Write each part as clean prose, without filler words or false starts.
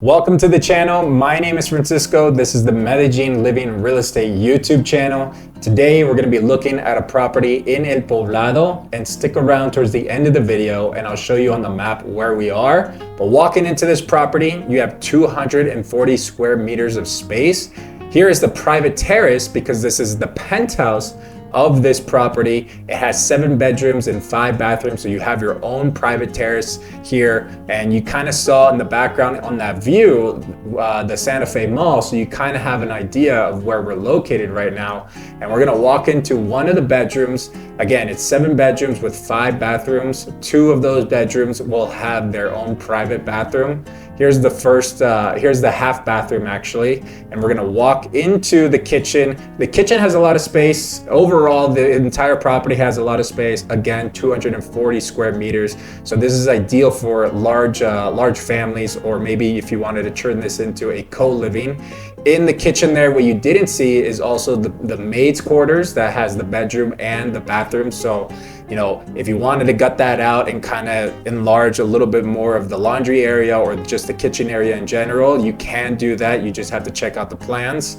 Welcome to the channel. My name is Francisco. This is the Medellin Living Real Estate YouTube channel. Today we're going to be looking at a property in El Poblado, and stick around towards the end of the video and I'll show you on the map where we are. But walking into this property, you have 240 square meters of space. Here is the private terrace because this is the penthouse of this property. It has 7 bedrooms and 5 bathrooms, so you have your own private terrace here. And you kind of saw in the background on that view the Santa Fe Mall, so you kind of have an idea of where we're located right now. And we're gonna walk into one of the bedrooms. Again, it's 7 bedrooms with 5 bathrooms. 2 of those bedrooms will have their own private bathroom. Here's the first, here's the half bathroom actually. And we're gonna walk into the kitchen. The kitchen has a lot of space. Overall, the entire property has a lot of space. Again, 240 square meters. So this is ideal for large families, or maybe if you wanted to turn this into a co-living. In the kitchen there, what you didn't see is also the maid's quarters that has the bedroom and the bathroom. So, you know, if you wanted to gut that out and kind of enlarge a little bit more of the laundry area or just the kitchen area in general, you can do that. You just have to check out the plans.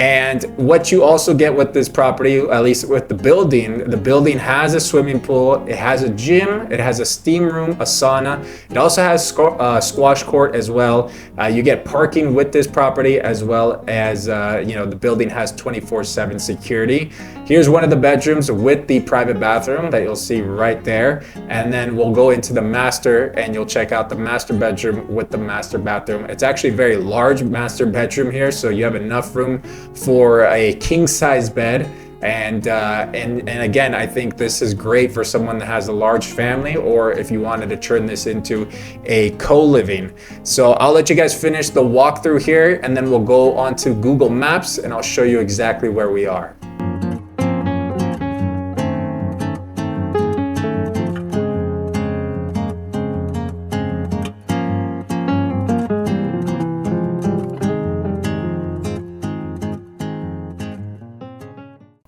And what you also get with this property, at least with the building has a swimming pool, it has a gym, it has a steam room, a sauna. It also has squash court as well. You get parking with this property, as well as, you know, the building has 24/7 security. Here's one of the bedrooms with the private bathroom that you'll see right there. And then we'll go into the master and you'll check out the master bedroom with the master bathroom. It's actually a very large master bedroom here, so you have enough room for a king size bed. And again, I think this is great for someone that has a large family, or if you wanted to turn this into a co-living. So I'll let you guys finish the walkthrough here, and then we'll go onto Google Maps and I'll show you exactly where we are.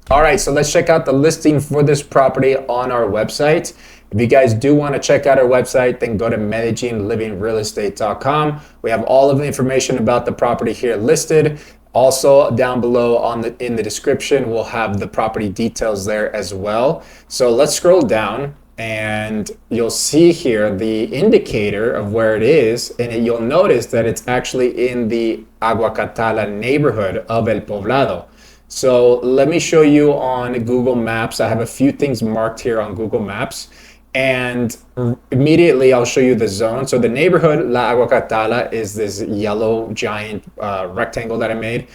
All right, so let's check out the listing for this property on our website. If you guys do want to check out our website, then go to MedellinLivingRealEstate.com. We have all of the information about the property here listed. Also down below in the description, we'll have the property details there as well. So let's scroll down and you'll see here the indicator of where it is, and you'll notice that it's actually in the Aguacatala neighborhood of El Poblado. So let me show you on Google Maps. I have a few things marked here on Google Maps, and immediately I'll show you the zone. So the neighborhood La Aguacatala is this yellow giant rectangle that I made.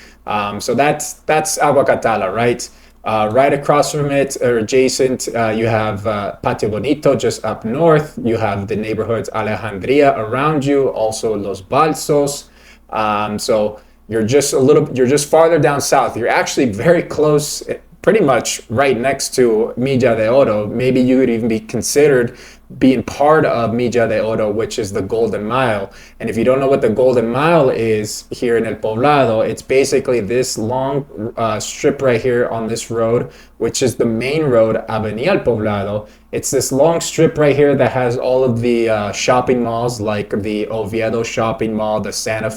So that's Aguacatala, right? Right across from it, or adjacent, you have Patio Bonito just up north. You have the neighborhoods Alejandria around you, also Los Balsos. So you're just farther down south. You're actually very close, pretty much right next to Milla de Oro. Maybe you would even be considered being part of Milla de Oro, which is the Golden Mile. And if you don't know what the Golden Mile is here in El Poblado, it's basically this long strip right here on this road, which is the main road, Avenida El Poblado. It's this long strip right here that has all of the shopping malls, like the Oviedo shopping mall, the Santa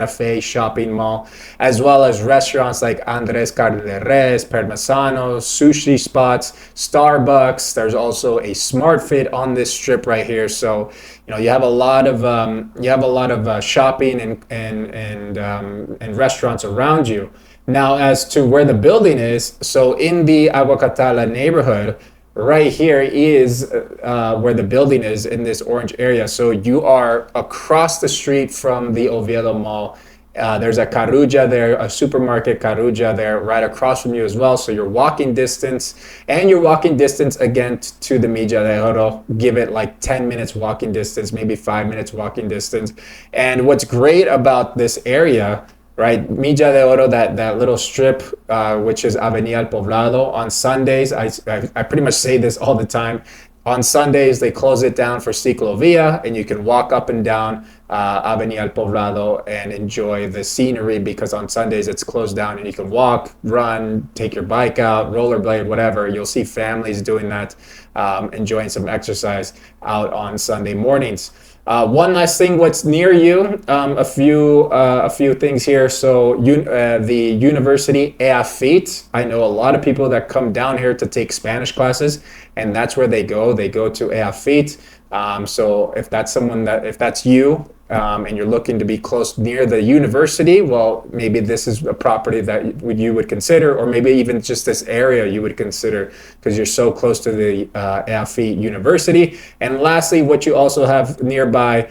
Fe shopping mall, as well as restaurants like Andres Carne de Res, Parmesano, sushi spots, Starbucks. There's also a Smart Fit on this strip right here. So, you know, you have a lot of shopping and restaurants around you. Now, as to where the building is, so in the Aguacatala neighborhood, right here is where the building is, in this orange area. So you are across the street from the Oviedo Mall. There's a Carulla there, a supermarket Carulla there right across from you as well. So you're walking distance, and you're walking distance again to the Milla de Oro. Give it like 10 minutes walking distance, maybe 5 minutes walking distance. And what's great about this area, right, Milla de Oro, that little strip, which is Avenida El Poblado, on Sundays, I pretty much say this all the time, on Sundays they close it down for ciclovia, and you can walk up and down Avenida El Poblado and enjoy the scenery, because on Sundays it's closed down and you can walk, run, take your bike out, rollerblade, whatever. You'll see families doing that, enjoying some exercise out on Sunday mornings. One last thing, what's near you? A few things here. So the University EAFIT. I know a lot of people that come down here to take Spanish classes, and that's where they go. They go to EAFIT. So if that's you, and you're looking to be close near the university, well, maybe this is a property that you would consider, or maybe even just this area you would consider because you're so close to the EAFIT University. And lastly, what you also have nearby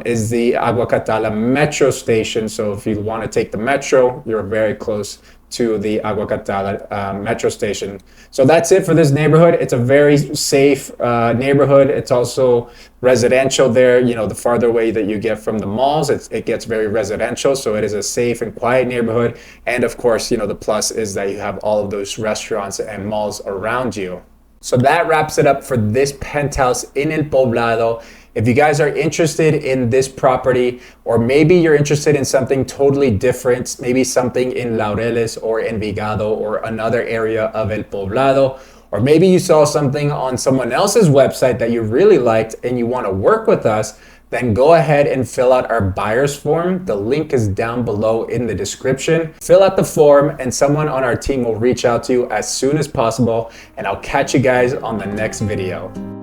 is the Agua Catala metro station. So if you want to take the metro, you're very close to the Agua Catala metro station. So that's it for this neighborhood. It's a very safe neighborhood. It's also residential there. You know, the farther away that you get from the malls, it gets very residential. So it is a safe and quiet neighborhood. And of course, you know, the plus is that you have all of those restaurants and malls around you. So that wraps it up for this penthouse in El Poblado. If you guys are interested in this property, or maybe you're interested in something totally different, maybe something in Laureles or Envigado or another area of El Poblado, or maybe you saw something on someone else's website that you really liked and you want to work with us, then go ahead and fill out our buyer's form. The link is down below in the description. Fill out the form and someone on our team will reach out to you as soon as possible, and I'll catch you guys on the next video.